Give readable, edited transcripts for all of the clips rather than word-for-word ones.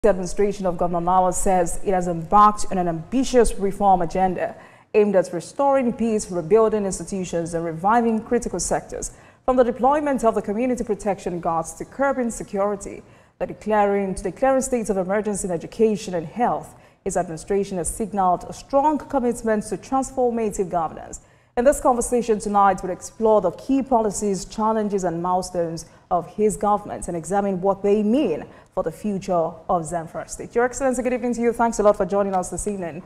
The administration of Governor Lawal says it has embarked on an ambitious reform agenda aimed at restoring peace, rebuilding institutions, and reviving critical sectors. From the deployment of the community protection guards to curbing security, declaring states of emergency in education and health, his administration has signaled a strong commitment to transformative governance. In this conversation tonight, we'll explore the key policies, challenges, and milestones of his government and examine what they mean for the future of Zamfara State. Your Excellency, good evening to you. Thanks a lot for joining us this evening.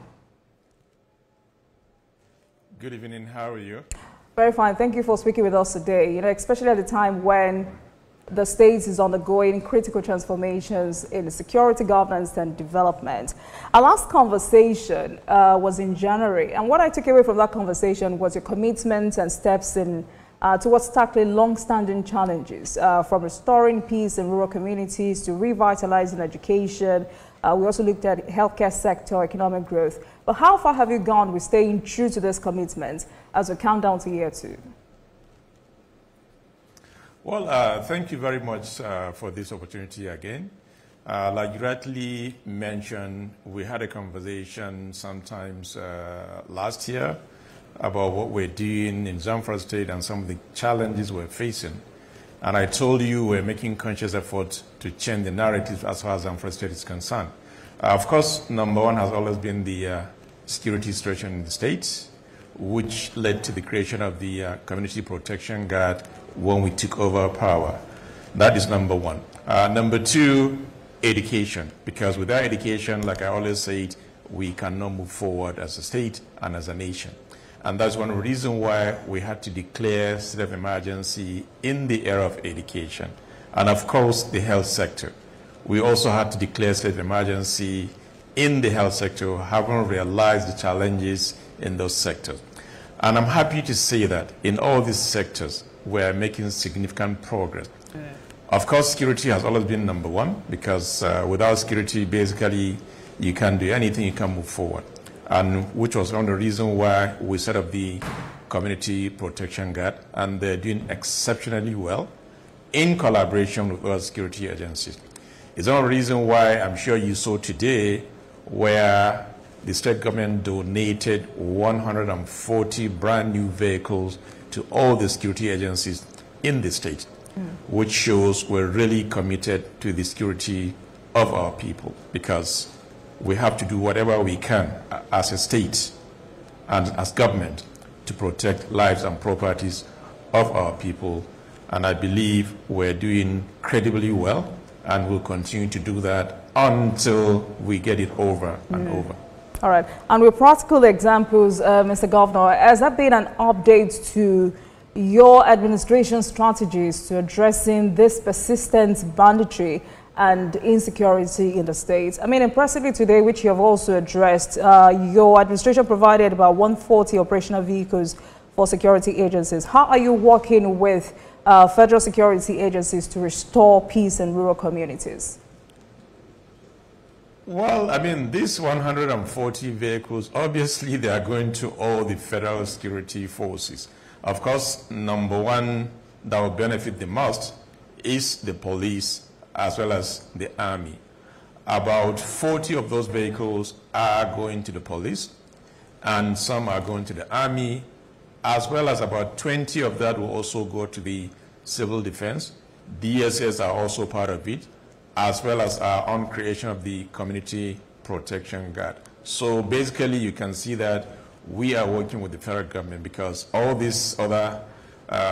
Good evening. How are you? Very fine. Thank you for speaking with us today. You know, especially at a time when the state is undergoing critical transformations in security, governance, and development. Our last conversation was in January, and what I took away from that conversation was your commitment and steps in towards tackling long-standing challenges, from restoring peace in rural communities to revitalizing education. We also looked at healthcare sector, economic growth. But how far have you gone with staying true to this commitment as we count down to year 2? Well, thank you very much for this opportunity again. Like you rightly mentioned, we had a conversation sometimes last year about what we're doing in Zamfara State and some of the challenges we're facing. And I told you we're making conscious effort to change the narrative as far as Zamfara State is concerned. Of course, number one has always been the security situation in the state, which led to the creation of the Community Protection Guard when we took over power. That is number one. Number two, education, because without education, like I always say, we cannot move forward as a state and as a nation. And that's one reason why we had to declare state of emergency in the area of education. And of course, the health sector. We also had to declare state of emergency in the health sector, having realized the challenges in those sectors. And I'm happy to say that in all these sectors, we're making significant progress. Of course, security has always been number one, because without security, basically, you can't do anything, you can't move forward. And which was one of the reasons why we set up the Community Protection Guard, and they're doing exceptionally well in collaboration with other security agencies. It's one of the reasons why I'm sure you saw today where the state government donated 140 brand new vehicles to all the security agencies in the state, which shows we're really committed to the security of our people, because we have to do whatever we can as a state and as government to protect lives and properties of our people. And I believe we're doing incredibly well, and we'll continue to do that until we get it over and over. All right. And with practical examples, Mr. Governor, has that been an update to your administration strategies to addressing this persistent banditry and insecurity in the state? I mean, impressively today, which you have also addressed, your administration provided about 140 operational vehicles for security agencies. How are you working with federal security agencies to restore peace in rural communities? Well, I mean, these 140 vehicles, obviously, they are going to all the federal security forces. Of course, number one that will benefit the most is the police as well as the army. About 40 of those vehicles are going to the police, and some are going to the army, as well as about 20 of that will also go to the civil defense. DSS are also part of it, as well as our own creation of the Community Protection Guard. So basically, you can see that we are working with the federal government, because all these other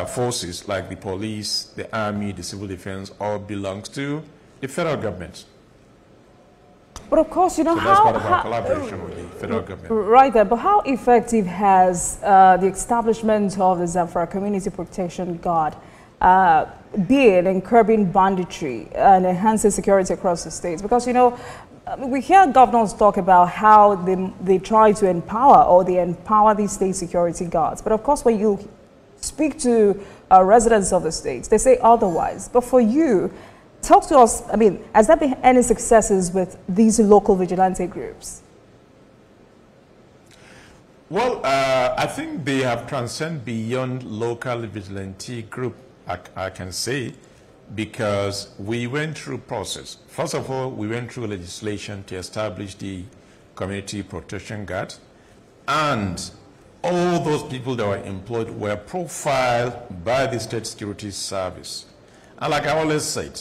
forces like the police, the army, the civil defense, all belongs to the federal government. But of course, you know, so that's part of our collaboration with the federal government. Right there. But how effective has the establishment of the Zamfara Community Protection Guard been in curbing banditry and enhancing security across the states? Because, you know, we hear governors talk about how they try to empower, or they empower these state security guards. But of course, when you speak to residents of the states, they say otherwise. But for you, talk to us, I mean, has there been any successes with these local vigilante groups? Well, I think they have transcended beyond local vigilante group, I can say. because we went through process. First of all, we went through legislation to establish the Community Protection Guard, and all those people that were employed were profiled by the State Security Service. And like I always said,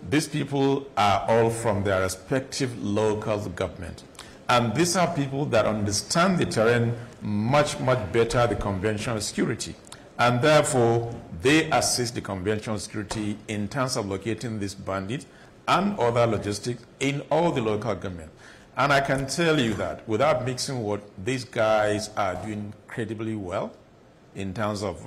these people are all from their respective local government. And these are people that understand the terrain much, much better than the conventional security. And therefore, they assist the conventional security in terms of locating these bandits and other logistics in all the local government. And I can tell you that without mixing what these guys are doing incredibly well in terms of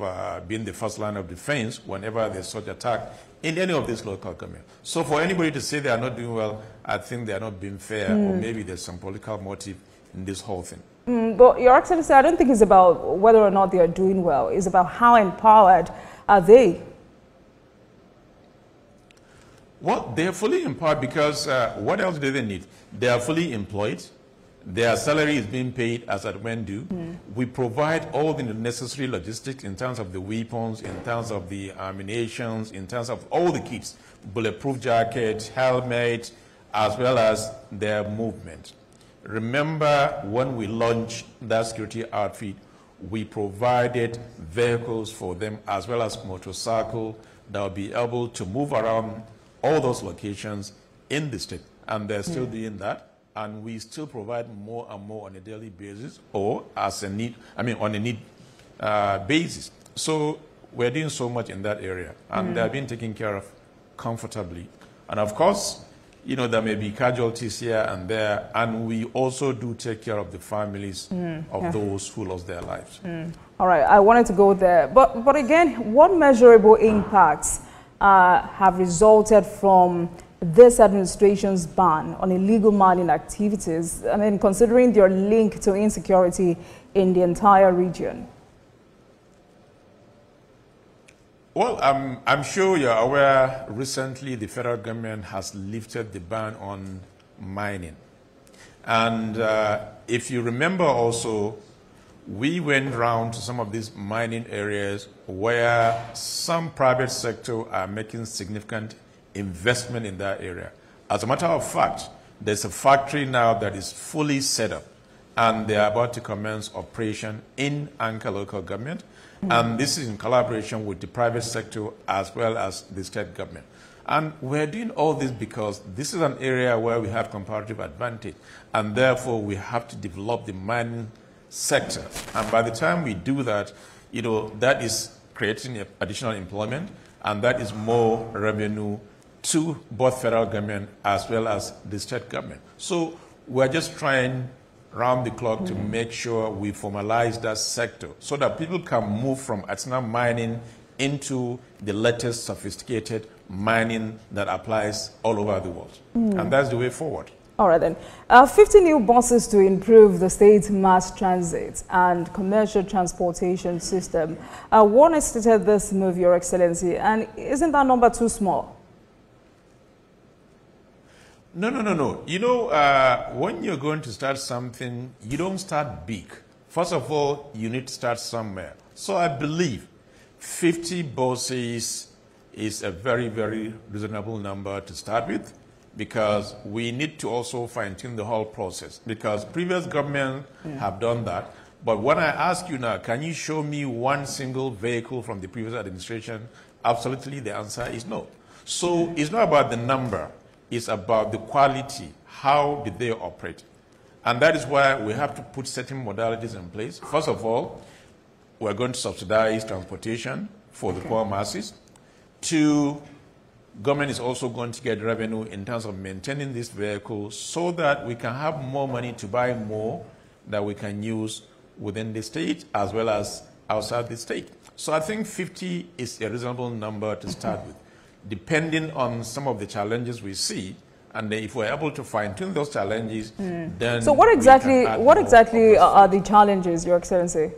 being the first line of defense whenever there's such attack in any of these local government. So for anybody to say they are not doing well, I think they are not being fair, or maybe there's some political motive in this whole thing. But Your Excellency, I don't think it's about whether or not they are doing well. It's about how empowered are they? Well, they're fully empowered because what else do they need? They are fully employed. Their salary is being paid as at when due. We provide all the necessary logistics in terms of the weapons, in terms of the ammunition, in terms of all the kits, bulletproof jacket, helmet, as well as their movement. Remember, when we launched that security outfit, we provided vehicles for them as well as motorcycles that will be able to move around all those locations in the state. And they're still doing that. And we still provide more and more on a daily basis or as a need, on a need basis. So we're doing so much in that area. And they're being taken care of comfortably. And of course, you know, there may be casualties here and there, and we also do take care of the families of those who lost their lives. All right, I wanted to go there. But again, what measurable impacts have resulted from this administration's ban on illegal mining activities? I mean, considering their link to insecurity in the entire region. Well, I'm sure you're aware, recently the federal government has lifted the ban on mining. And if you remember also, we went round to some of these mining areas where some private sector are making significant investment in that area. As a matter of fact, there's a factory now that is fully set up, and they are about to commence operation in Anchor local government. And this is in collaboration with the private sector as well as the state government. And we're doing all this because this is an area where we have comparative advantage, and therefore we have to develop the mining sector. And by the time we do that, you know, that is creating additional employment, and that is more revenue to both federal government as well as the state government. So we're just trying round the clock to make sure we formalize that sector so that people can move from artisanal mining into the latest sophisticated mining that applies all over the world. And that's the way forward. All right then. 50 new buses to improve the state's mass transit and commercial transportation system. One estimated this move, Your Excellency, and isn't that number too small? No. You know, when you're going to start something, you don't start big. First of all, you need to start somewhere. So I believe 50 buses is a very, very reasonable number to start with, because we need to also fine-tune the whole process, because previous governments have done that. But when I ask you now, can you show me one single vehicle from the previous administration? Absolutely, the answer is no. So it's not about the number. It's about the quality. How did they operate? And that is why we have to put certain modalities in place. First of all, we're going to subsidize transportation for the poor masses. Two, government is also going to get revenue in terms of maintaining these vehicles so that we can have more money to buy more that we can use within the state as well as outside the state. So I think 50 is a reasonable number to start with, depending on some of the challenges we see, and if we're able to fine-tune those challenges, then... So what exactly are the challenges, Your Excellency?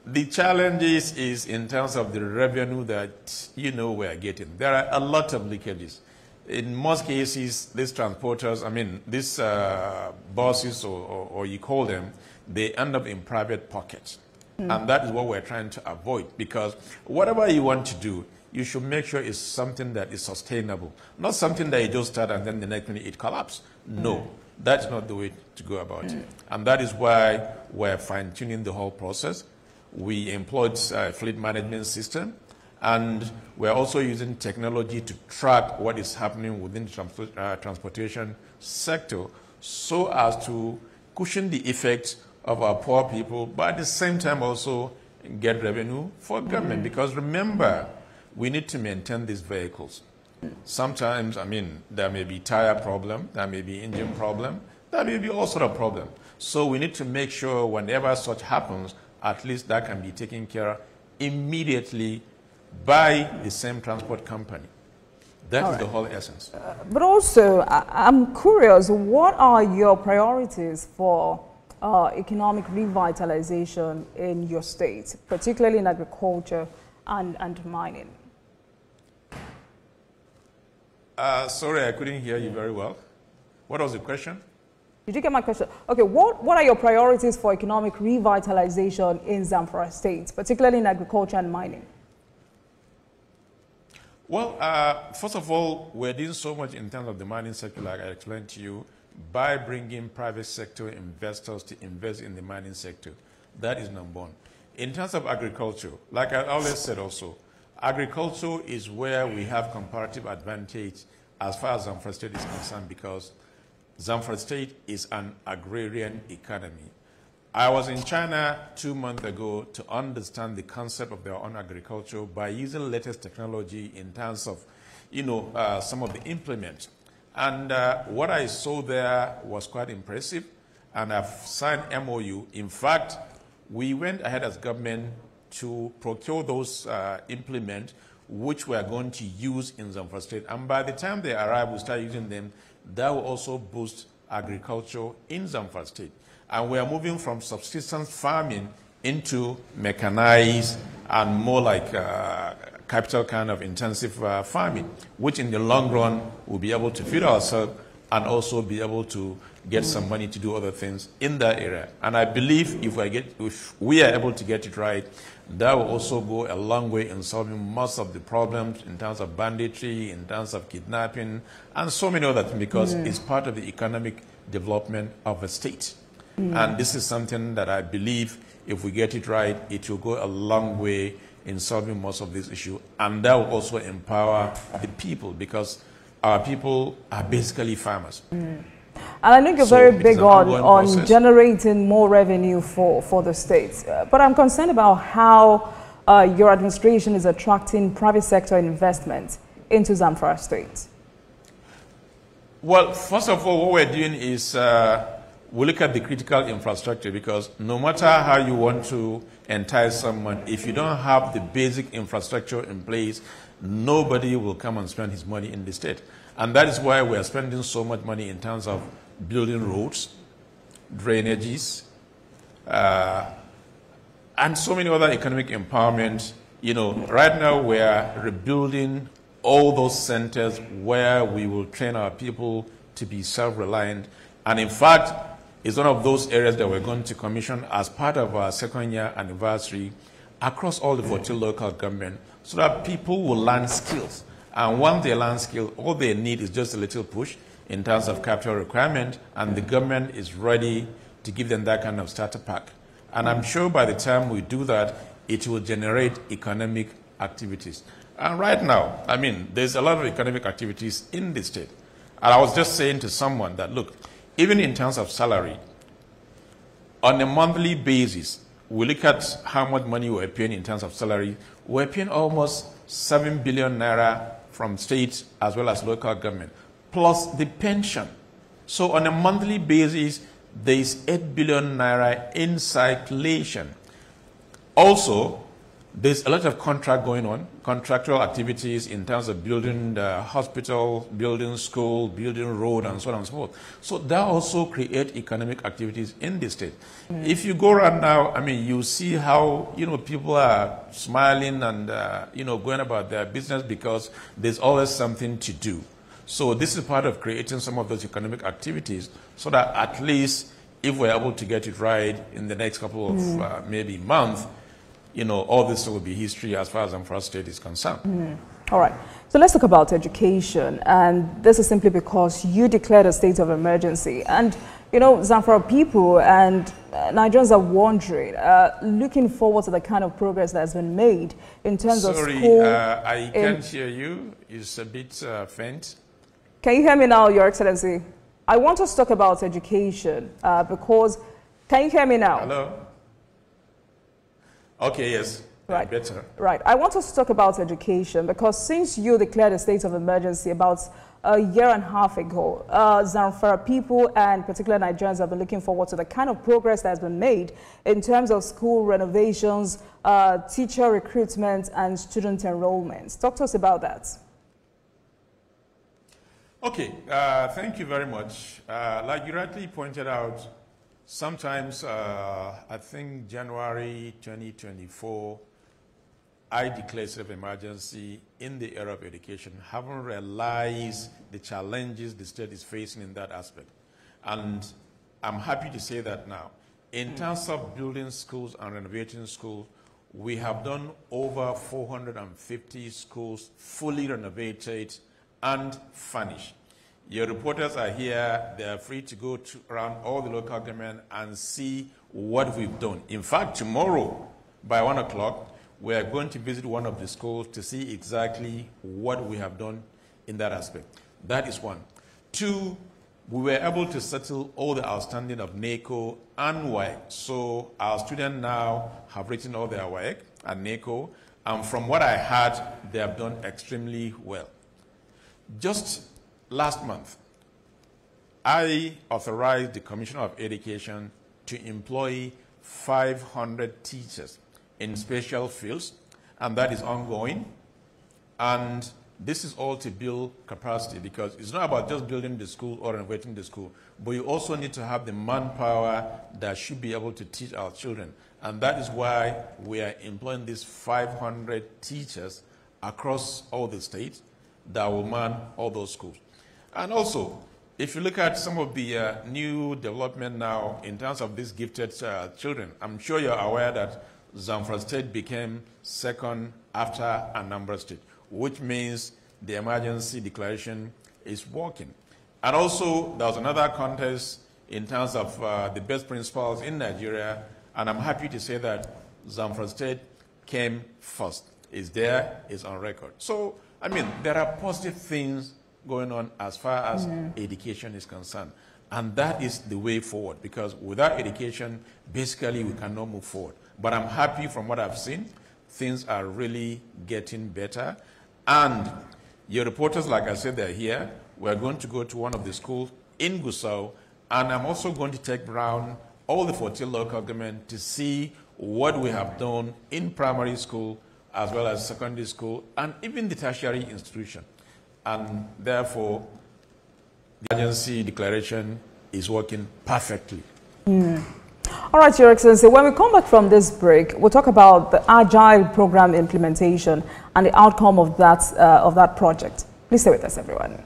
The challenges is in terms of the revenue that, you know, we're getting. There are a lot of leakages. In most cases, these transporters, these buses, or you call them, they end up in private pockets. And that is what we're trying to avoid, because whatever you want to do, you should make sure it's something that is sustainable, not something that you just start and then the next minute it collapses. No, that's not the way to go about it. And that is why we're fine-tuning the whole process. We employed a fleet management system, and we're also using technology to track what is happening within the transportation sector so as to cushion the effects of our poor people, but at the same time also get revenue for government. Because remember, we need to maintain these vehicles. Sometimes, I mean, there may be tire problem, there may be engine problem, there may be all sort of problem. So we need to make sure whenever such happens, at least that can be taken care of immediately by the same transport company. That is the whole essence. But also, I'm curious, what are your priorities for economic revitalization in your state, particularly in agriculture and mining? Sorry, I couldn't hear you very well. What was the question? Did you get my question? Okay, what are your priorities for economic revitalization in Zamfara State, particularly in agriculture and mining? Well, first of all, we're doing so much in terms of the mining sector, like I explained to you, by bringing private sector investors to invest in the mining sector. That is number one. In terms of agriculture, like I always said also, agriculture is where we have comparative advantage as far as Zamfara State is concerned, because Zamfara State is an agrarian economy. I was in China 2 months ago to understand the concept of their own agriculture by using latest technology in terms of, some of the implements. And what I saw there was quite impressive, and I've signed MOU. In fact, we went ahead as government to procure those implements which we are going to use in Zamfara State. And by the time they arrive, we start using them. That will also boost agriculture in Zamfara State. And we are moving from subsistence farming into mechanized and more like capital kind of intensive farming, which in the long run will be able to feed ourselves and also be able to get some money to do other things in that area. And I believe if we are able to get it right, that will also go a long way in solving most of the problems in terms of banditry, in terms of kidnapping, and so many other things, because it's part of the economic development of a state. And this is something that I believe if we get it right, it will go a long way in solving most of these issues. And that will also empower the people, because our people are basically farmers. And I think you're very big on generating more revenue for the states. But I'm concerned about how your administration is attracting private sector investment into Zamfara State. Well, first of all, what we're doing is we look at the critical infrastructure, because no matter how you want to entice someone, if you don't have the basic infrastructure in place, nobody will come and spend his money in the state. And that is why we are spending so much money in terms of building roads, drainages, and so many other economic empowerment. Right now we are rebuilding all those centers where we will train our people to be self-reliant. And in fact, it's one of those areas that we're going to commission as part of our second year anniversary across all the 14 local government, so that people will learn skills. And once they learn skills, all they need is just a little push in terms of capital requirement, and the government is ready to give them that kind of starter pack. And I'm sure by the time we do that, it will generate economic activities. And right now, I mean, there's a lot of economic activities in the state. And I was just saying to someone that, look, even in terms of salary, on a monthly basis, we look at how much money we're paying in terms of salary. We're paying almost 7 billion naira from states as well as local government, plus the pension. So on a monthly basis, there is 8 billion naira in circulation. Also, there's a lot of contract going on, contractual activities in terms of building the hospital, building school, building road, and so on and so forth. So that also creates economic activities in the state. If you go around now, I mean, you see how, people are smiling and, going about their business because there's always something to do. So this is part of creating some of those economic activities, so that at least if we're able to get it right in the next couple of maybe months, all this will be history as far as Zamfara State is concerned. All right. So let's talk about education. And this is simply because you declared a state of emergency. And, Zamfara people and Nigerians are wondering, looking forward to the kind of progress that has been made in terms of school. I can't hear you. It's a bit faint. Can you hear me now, Your Excellency? I want us to talk about education because, can you hear me now? Hello? Okay, yes. Right. Better. Right. I want us to talk about education because since you declared a state of emergency about a year and a half ago, Zamfara people and particularly Nigerians have been looking forward to the kind of progress that has been made in terms of school renovations, teacher recruitment, and student enrollment. Talk to us about that. Okay. Thank you very much. Like you rightly pointed out, sometimes, I think January 2024, I declared state of emergency in the area of education, having realized the challenges the state is facing in that aspect. And I'm happy to say that now. In terms of building schools and renovating schools, we have done over 450 schools fully renovated and furnished. Your reporters are here. They are free to go around all the local government and see what we've done. In fact, tomorrow by 1 o'clock, we are going to visit one of the schools to see exactly what we have done in that aspect. That is one. Two, we were able to settle all the outstanding of NACO and WAEC. So our students now have written all their WAEC and NACO, and from what I heard, they have done extremely well. Just last month, I authorized the Commissioner of Education to employ 500 teachers in special fields, and that is ongoing. And this is all to build capacity because it's not about just building the school or renovating the school, but you also need to have the manpower that should be able to teach our children. And that is why we are employing these 500 teachers across all the states that will man all those schools. And also, if you look at some of the new development now in terms of these gifted children, I'm sure you're aware that Zamfara State became second after Anambra State, which means the emergency declaration is working. And also, there was another contest in terms of the best principals in Nigeria, and I'm happy to say that Zamfara State came first. It's there, it's on record. So, I mean, there are positive things going on as far as education is concerned. And that is the way forward, because without education, basically, we cannot move forward. But I'm happy from what I've seen. Things are really getting better. And your reporters, like I said, they're here. We're going to go to one of the schools in Gusau, and I'm also going to take around all the 14 local government to see what we have done in primary school, as well as secondary school, and even the tertiary institution. And therefore, the emergency declaration is working perfectly. All right, Your Excellency, when we come back from this break, we'll talk about the Agile program implementation and the outcome of that project. Please stay with us, everyone.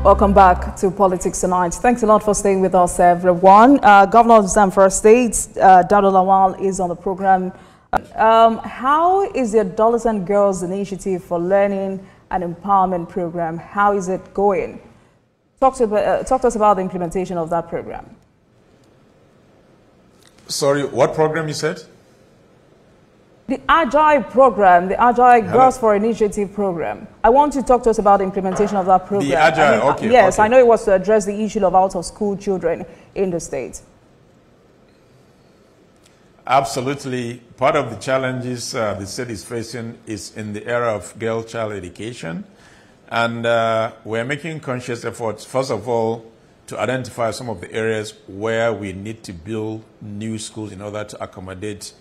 Welcome back to Politics Tonight. Thanks a lot for staying with us, everyone. Governor of Zamfara State, Dauda Lawal, is on the program. How is the Adolescent Girls Initiative for Learning and Empowerment program? How is it going? Talk to us about the implementation of that program. Sorry, what program you said? The Agile program, the Agile Girls for Initiative program. I want you to talk to us about the implementation of that program. The Agile, okay. Yes, okay. I know it was to address the issue of out-of-school children in the state. Absolutely. Part of the challenges the state is facing is in the area of girl-child education. And we're making conscious efforts, first of all, to identify some of the areas where we need to build new schools in order to accommodate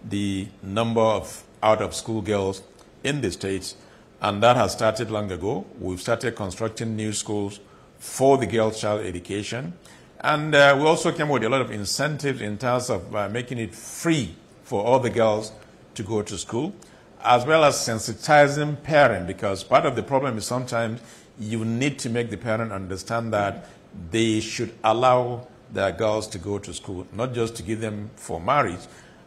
the number of out-of-school girls in the states. And that has started long ago. We've started constructing new schools for the girl-child education. And we also came with a lot of incentives in terms of making it free for all the girls to go to school, as well as sensitizing parents, because part of the problem is sometimes you need to make the parent understand that they should allow their girls to go to school, not just to give them for marriage.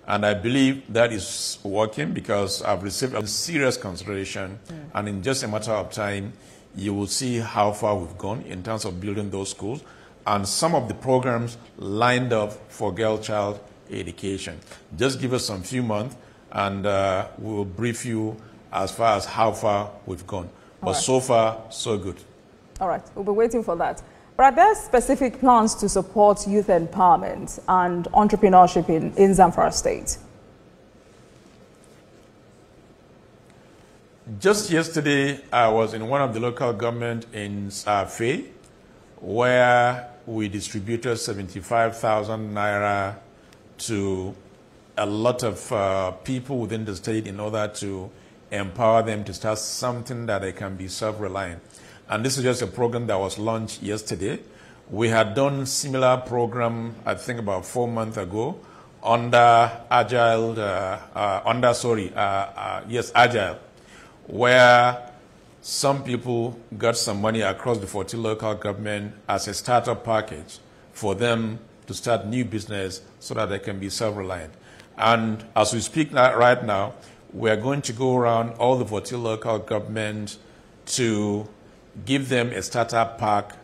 And I believe that is working because I've received a serious consideration. And in just a matter of time, you will see how far we've gone in terms of building those schools and some of the programs lined up for girl child education. Just give us some few months and we will brief you as far as how far we've gone. But so far, so good. All right, we'll be waiting for that. But are there specific plans to support youth empowerment and entrepreneurship in Zamfara State? Just yesterday, I was in one of the local government in Faye, where we distributed 75,000 naira to a lot of people within the state in order to empower them to start something that they can be self-reliant. And this is just a program that was launched yesterday. We had done similar program, I think about 4 months ago, under Agile, Agile, where some people got some money across the 40 local government as a startup package for them to start new business so that they can be self-reliant. And as we speak right now, we are going to go around all the 40 local government to give them a startup pack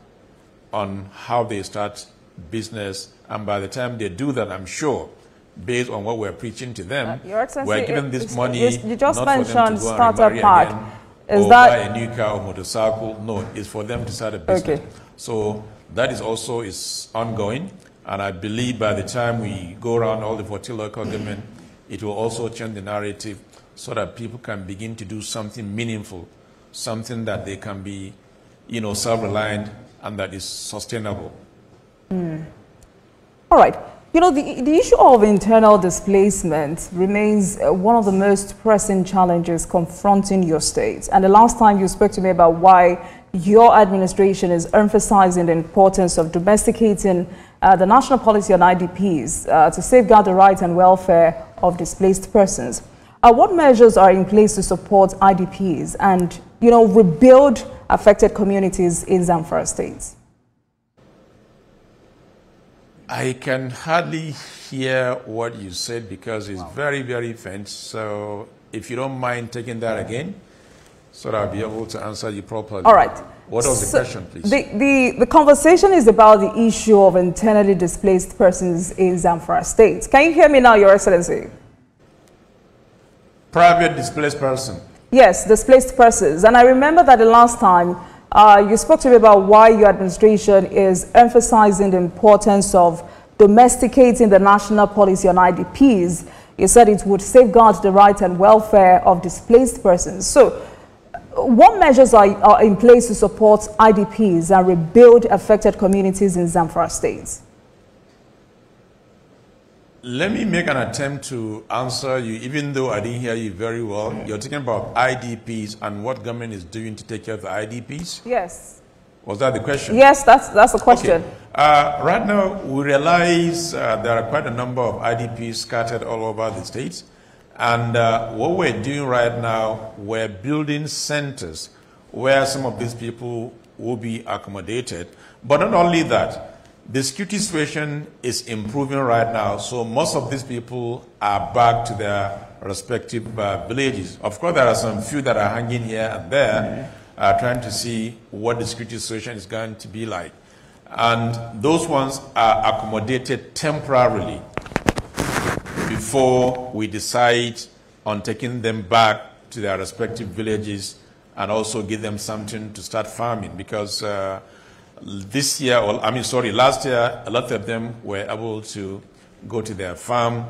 on how they start business. And by the time they do that, I'm sure, based on what we're preaching to them, we're giving this money you just not mentioned for them to go startup and pack. again, Is or that buy a new car or motorcycle. No, it's for them to start a business. Okay. So that is also ongoing. And I believe by the time we go around all the 40 local government, it will also change the narrative so that people can begin to do something meaningful, something that they can be, self-reliant and that is sustainable. All right. The issue of internal displacement remains one of the most pressing challenges confronting your state. And the last time you spoke to me about why your administration is emphasizing the importance of domesticating the national policy on IDPs to safeguard the rights and welfare of displaced persons. What measures are in place to support IDPs and, rebuild affected communities in Zamfara State? I can hardly hear what you said because it's very, very faint. So if you don't mind taking that again, so that I'll be able to answer you properly. All right. What was the question, please? The conversation is about the issue of internally displaced persons in Zamfara State. Can you hear me now, Your Excellency? Private displaced person. Yes, displaced persons. And I remember that the last time you spoke to me about why your administration is emphasizing the importance of domesticating the national policy on IDPs. You said it would safeguard the rights and welfare of displaced persons. So what measures are in place to support IDPs and rebuild affected communities in Zamfara State? Let me make an attempt to answer you, even though I didn't hear you very well. You're talking about IDPs and what government is doing to take care of the IDPs? Yes. Was that the question? Yes, that's the question. Okay. Right now, we realize there are quite a number of IDPs scattered all over the states. And what we're doing right now, we're building centers where some of these people will be accommodated. But not only that, the security situation is improving right now, so most of these people are back to their respective villages. Of course, there are some few that are hanging here and there, trying to see what the security situation is going to be like. And those ones are accommodated temporarily before we decide on taking them back to their respective villages and also give them something to start farming, because last year, a lot of them were able to go to their farm,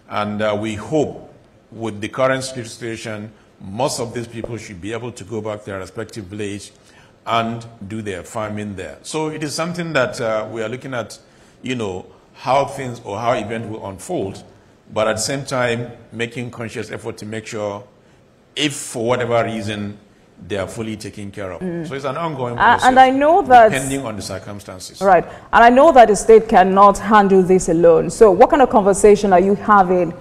and we hope with the current situation, most of these people should be able to go back to their respective village and do their farming there. So it is something that we are looking at, how things or how events will unfold, but at the same time, making conscious effort to make sure if for whatever reason they are fully taken care of. So it's an ongoing process, and I know that, depending on the circumstances. Right. And I know that the state cannot handle this alone. So what kind of conversation are you having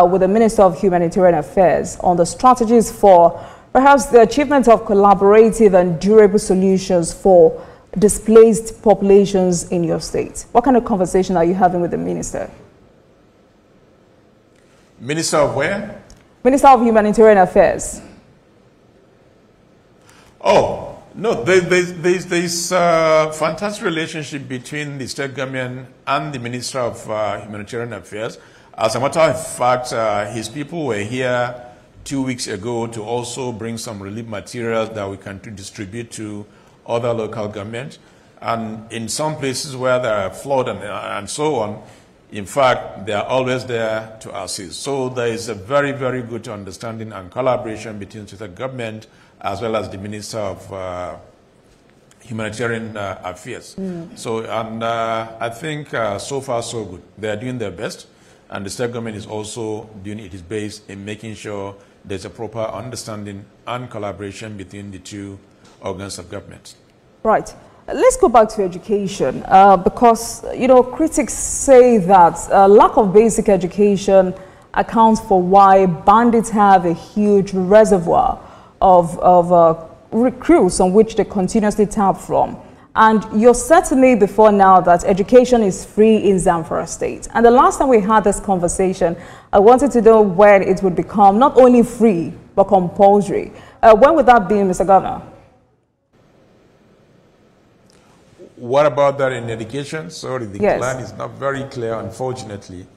with the Minister of Humanitarian Affairs on the strategies for perhaps the achievement of collaborative and durable solutions for displaced populations in your state? What kind of conversation are you having with the minister? Minister of where? Minister of Humanitarian Affairs. Oh, no, there's a fantastic relationship between the state government and the Minister of Humanitarian Affairs. As a matter of fact, his people were here 2 weeks ago to also bring some relief materials that we can distribute to other local governments. And in some places where there are flood and so on, in fact, they are always there to assist. So there is a very, very good understanding and collaboration between the government as well as the Minister of Humanitarian Affairs. So, and I think so far so good. They are doing their best, and the state government is also doing its best in making sure there's a proper understanding and collaboration between the two organs of government. Right. Let's go back to education because, you know, critics say that lack of basic education accounts for why bandits have a huge reservoir of recruits on which they continuously tap from. And you said to me before now that education is free in Zamfara State. And the last time we had this conversation, I wanted to know when it would become not only free, but compulsory. When would that be, Mr. Governor? What about that in education? Sorry, the Yes. plan is not very clear, unfortunately.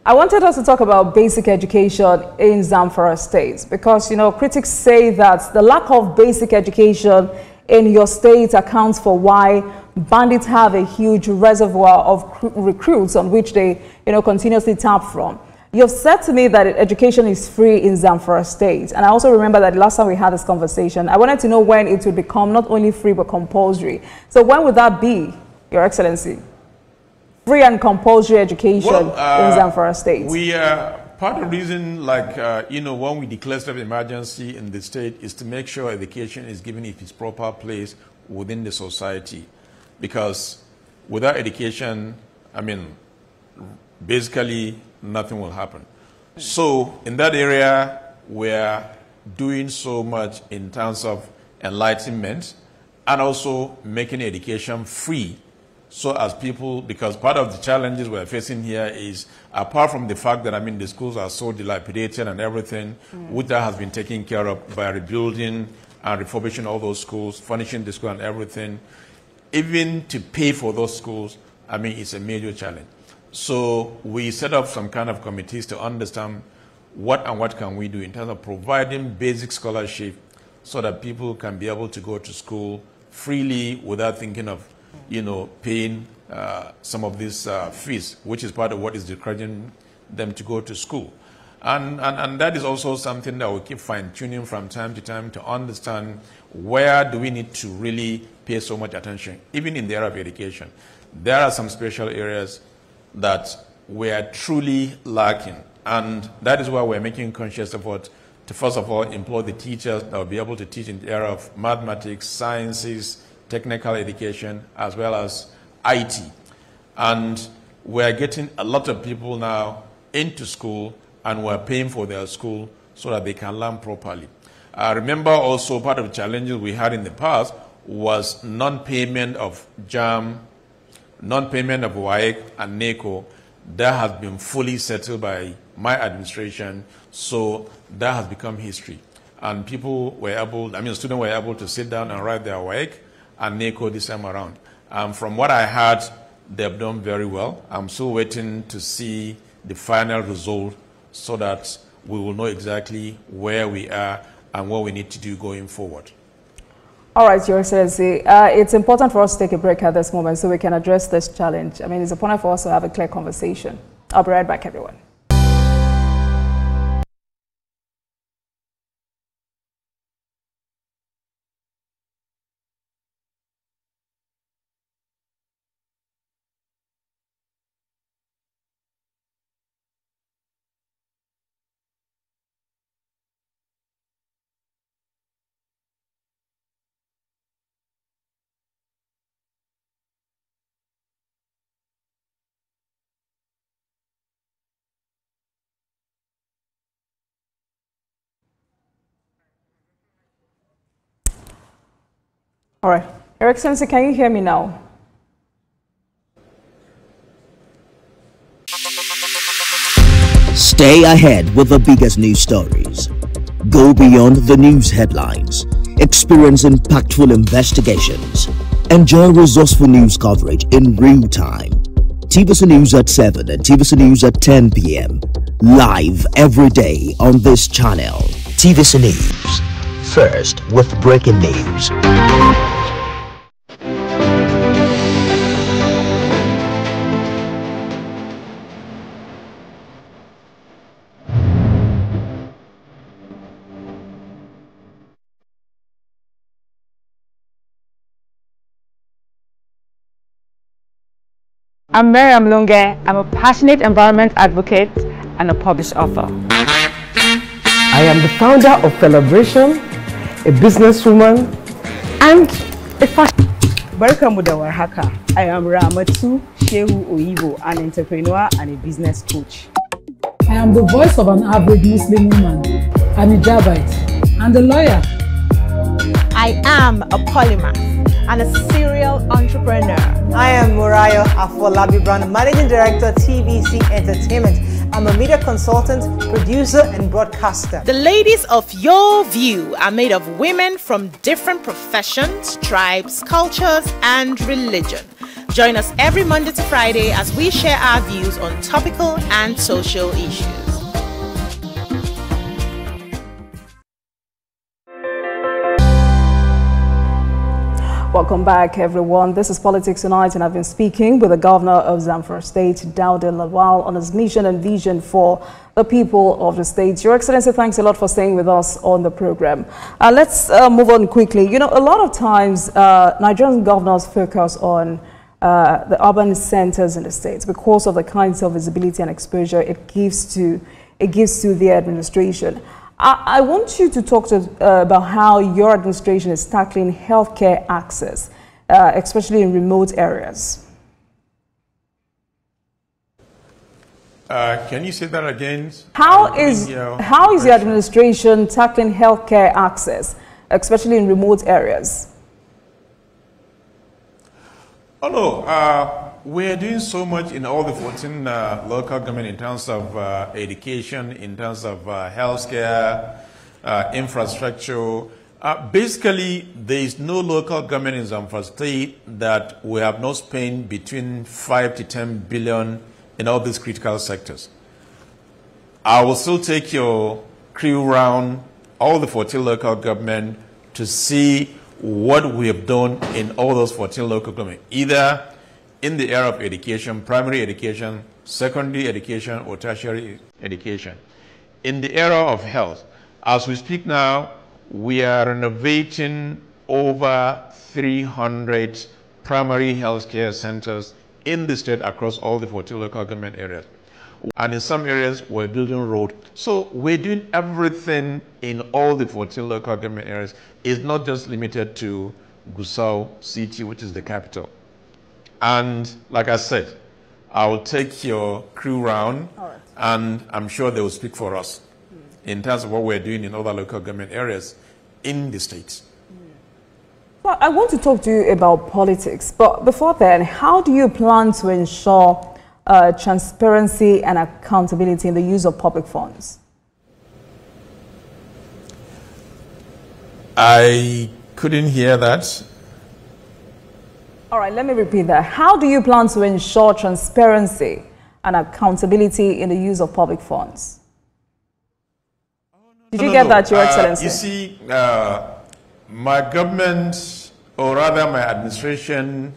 I wanted us to talk about basic education in Zamfara State because, you know, critics say that the lack of basic education in your state accounts for why bandits have a huge reservoir of recruits on which they, you know, continuously tap from. You've said to me that education is free in Zamfara State. And I also remember that last time we had this conversation, I wanted to know when it would become not only free, but compulsory. So when would that be, Your Excellency? Free and compulsory education in Zamfara State. We part of the reason, like, you know, when we declare state of emergency in the state is to make sure education is given its proper place within the society. Because without education, I mean, basically nothing will happen. So in that area, we're doing so much in terms of enlightenment and also making education free. So as people, because part of the challenges we're facing here is, apart from the fact that, I mean, the schools are so dilapidated and everything, which that has been taken care of by rebuilding and refurbishing all those schools, furnishing the school and everything, even to pay for those schools, I mean, it's a major challenge. So we set up some kind of committees to understand what can we do in terms of providing basic scholarship so that people can be able to go to school freely without thinking of, you know, paying some of these fees, which is part of what is discouraging them to go to school. And that is also something that we keep fine-tuning from time to time to understand where do we need to really pay so much attention, even in the area of education. There are some special areas that we are truly lacking. And that is why we're making conscious effort to, first of all, employ the teachers that will be able to teach in the area of mathematics, sciences, technical education, as well as IT. And we're getting a lot of people now into school, and we're paying for their school so that they can learn properly. Remember also part of the challenges we had in the past was non-payment of JAM, non-payment of WAEC and NACO. That has been fully settled by my administration, so that has become history. And people were able, I mean, students were able to sit down and write their WAEC and NACO this time around. From what I heard, they've done very well. I'm still waiting to see the final result so that we will know exactly where we are and what we need to do going forward. All right, Your Excellency, it's important for us to take a break at this moment so we can address this challenge. I mean, it's important for us to have a clear conversation. I'll be right back, everyone. All right. Your Excellency, can you hear me now? Stay ahead with the biggest news stories. Go beyond the news headlines. Experience impactful investigations. Enjoy resourceful news coverage in real time. TVC News at 7 and TVC News at 10 p.m. Live every day on this channel. TVC News. First with breaking news. I'm Miriam Lunge. I'm a passionate environment advocate and a published author. I am the founder of Celebration, a businesswoman, and a fashion. Barkamu da warhaka. I am Ramatu Shehu Oyibo, an entrepreneur and a business coach. I am the voice of an average Muslim woman, an hijabite, and a lawyer. I am a polymath and a serial entrepreneur. I am Murayo Afolabi Brown, Managing Director, TVC Entertainment. I'm a media consultant, producer, and broadcaster. The ladies of your view are made of women from different professions, tribes, cultures, and religion. Join us every Monday to Friday as we share our views on topical and social issues. Welcome back, everyone. This is Politics Tonight, and I've been speaking with the governor of Zamfara State, Dauda Lawal, on his mission and vision for the people of the state. Your Excellency, thanks a lot for staying with us on the program. Let's move on quickly. You know, a lot of times Nigerian governors focus on the urban centers in the states because of the kinds of visibility and exposure it gives to their administration. I want you to talk about how your administration is tackling healthcare access, especially in remote areas. Can you say that again? How is your administration tackling healthcare access, especially in remote areas? Oh no, we're doing so much in all the 14 local government in terms of education, in terms of healthcare, infrastructure. Basically, there is no local government in Zamfara State that we have not spent between 5 to 10 billion in all these critical sectors. I will still take your crew round all the 14 local government to see what we have done in all those 14 local government, either in the area of education, primary education, secondary education, or tertiary education. In the area of health, as we speak now, we are renovating over 300 primary healthcare centers in the state across all the 14 local government areas. And in some areas, we're building roads. So we're doing everything in all the 14 local government areas. It's not just limited to Gusau City, which is the capital. And like I said, I will take your crew round, and I'm sure they will speak for us in terms of what we're doing in other local government areas in the states. Well, I want to talk to you about politics, but before then, how do you plan to ensure transparency and accountability in the use of public funds? I couldn't hear that. All right, let me repeat that. How do you plan to ensure transparency and accountability in the use of public funds? Did you get that, Your Excellency? You see, my government, or rather my administration,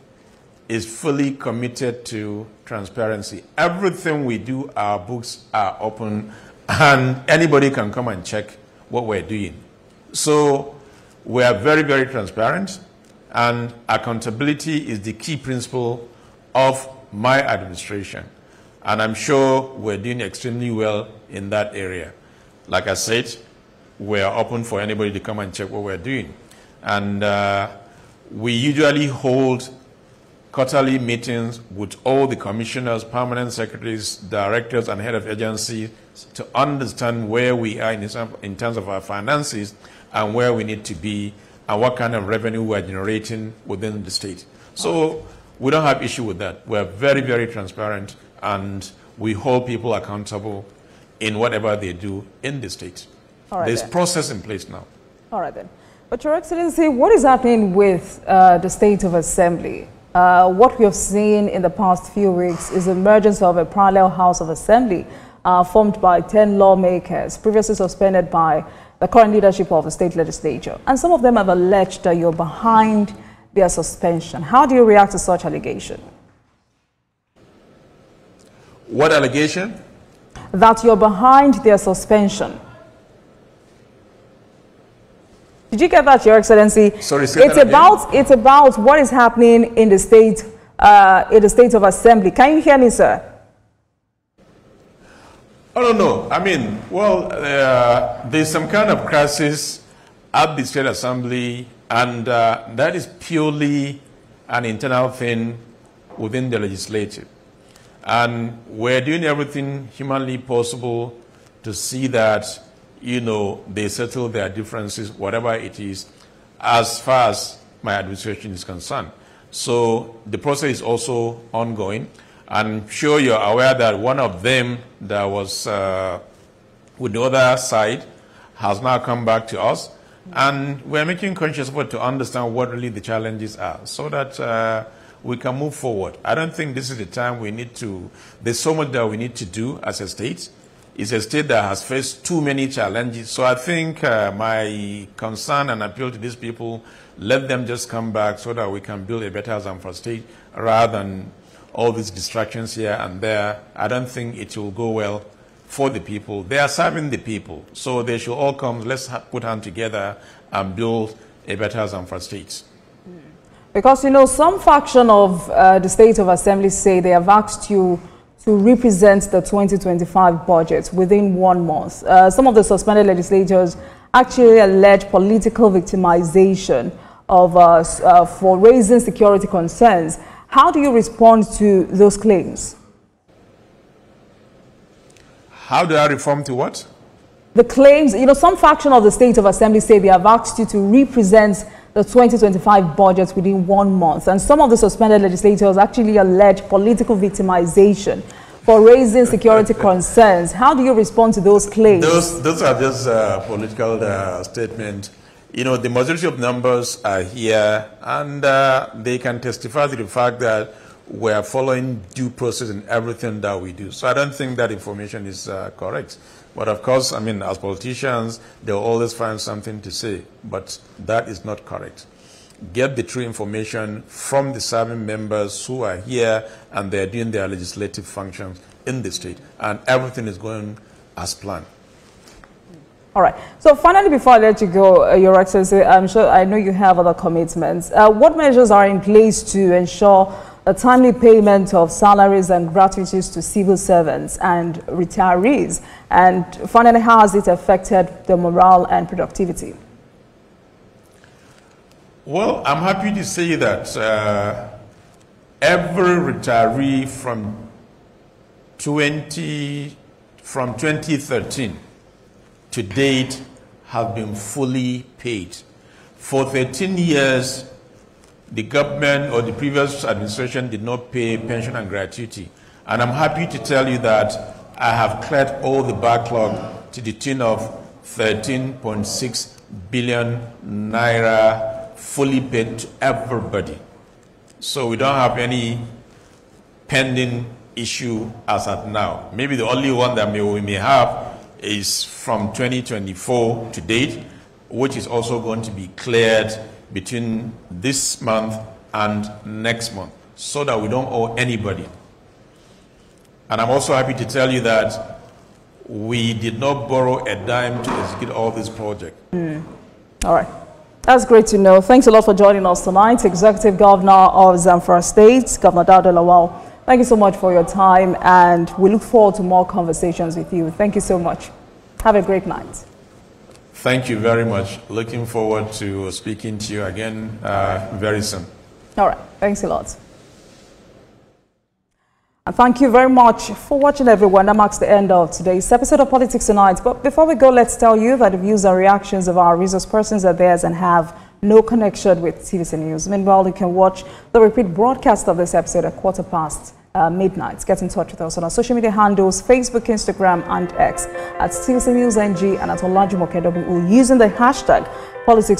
is fully committed to transparency. Everything we do, our books are open, and anybody can come and check what we're doing. So we are very, very transparent, and accountability is the key principle of my administration. And I'm sure we're doing extremely well in that area. Like I said, we're open for anybody to come and check what we're doing. And we usually hold quarterly meetings with all the commissioners, permanent secretaries, directors, and head of agencies to understand where we are in terms of our finances and where we need to be and what kind of revenue we're generating within the state. So we don't have issue with that. We're very, very transparent, and we hold people accountable in whatever they do in the state. There's process in place now. All right then. But Your Excellency, what is happening with the State of Assembly? What we have seen in the past few weeks is the emergence of a parallel House of Assembly formed by 10 lawmakers, previously suspended by the current leadership of the state legislature. And some of them have alleged that you're behind their suspension. How do you react to such allegation? What allegation? That you're behind their suspension. Did you get that, Your Excellency? Say that again. It's about what is happening in the state of Assembly. Can you hear me, sir? I don't know. I mean, well, there's some kind of crisis at the State Assembly, and that is purely an internal thing within the legislature. And we're doing everything humanly possible to see that, you know, they settle their differences, whatever it is, as far as my administration is concerned. So the process is also ongoing. I'm sure you're aware that one of them that was with the other side has now come back to us. And we're making conscious effort to understand what really the challenges are so that we can move forward. I don't think this is the time we need to, there's so much that we need to do as a state. It's a state that has faced too many challenges. So I think my concern and appeal to these people, let them just come back so that we can build a better Zamfara state rather than all these distractions here and there. I don't think it will go well for the people. They are serving the people. So they should all come, let's put hands together and build a better Zamfara state. Because, you know, some faction of the State of Assembly say they have asked you to represent the 2025 budget within 1 month. Some of the suspended legislators actually allege political victimization of for raising security concerns. How do you respond to those claims? How do I respond to what? The claims, you know, some faction of the State of Assembly say they have asked you to represent the 2025 budget within 1 month. And some of the suspended legislators actually allege political victimization for raising security concerns. How do you respond to those claims? Those are just political statements. You know, the majority of numbers are here, and they can testify to the fact that we are following due process in everything that we do. So I don't think that information is correct. But of course, I mean, as politicians, they'll always find something to say, but that is not correct. Get the true information from the serving members who are here and they're doing their legislative functions in the state, and everything is going as planned. All right. So finally, before I let you go, Your Excellency, I know you have other commitments. What measures are in place to ensure a timely payment of salaries and gratuities to civil servants and retirees? And finally, how has it affected the morale and productivity? Well, I'm happy to say that every retiree from 2013 to date have been fully paid. For 13 years, the government or the previous administration did not pay pension and gratuity. And I'm happy to tell you that I have cleared all the backlog to the tune of 13.6 billion naira fully paid to everybody. So we don't have any pending issue as at now. Maybe the only one that we may have is from 2024 to date, which is also going to be cleared between this month and next month, so that we don't owe anybody. And I'm also happy to tell you that we did not borrow a dime to execute all this project. All right. That's great to know. Thanks a lot for joining us tonight. Executive Governor of Zamfara State, Governor Dauda Lawal. Thank you so much for your time, and we look forward to more conversations with you. Thank you so much. Have a great night. Thank you very much. Looking forward to speaking to you again very soon. All right. Thanks a lot. And thank you very much for watching, everyone. That marks the end of today's episode of Politics Tonight. But before we go, let's tell you that the views and reactions of our resource persons are theirs and have no connection with TVC News. Meanwhile, you can watch the repeat broadcast of this episode at 15:15 midnight. Get in touch with us on our social media handles, Facebook, Instagram, and X at TVC News NG and at Olajumoke using the hashtag Politics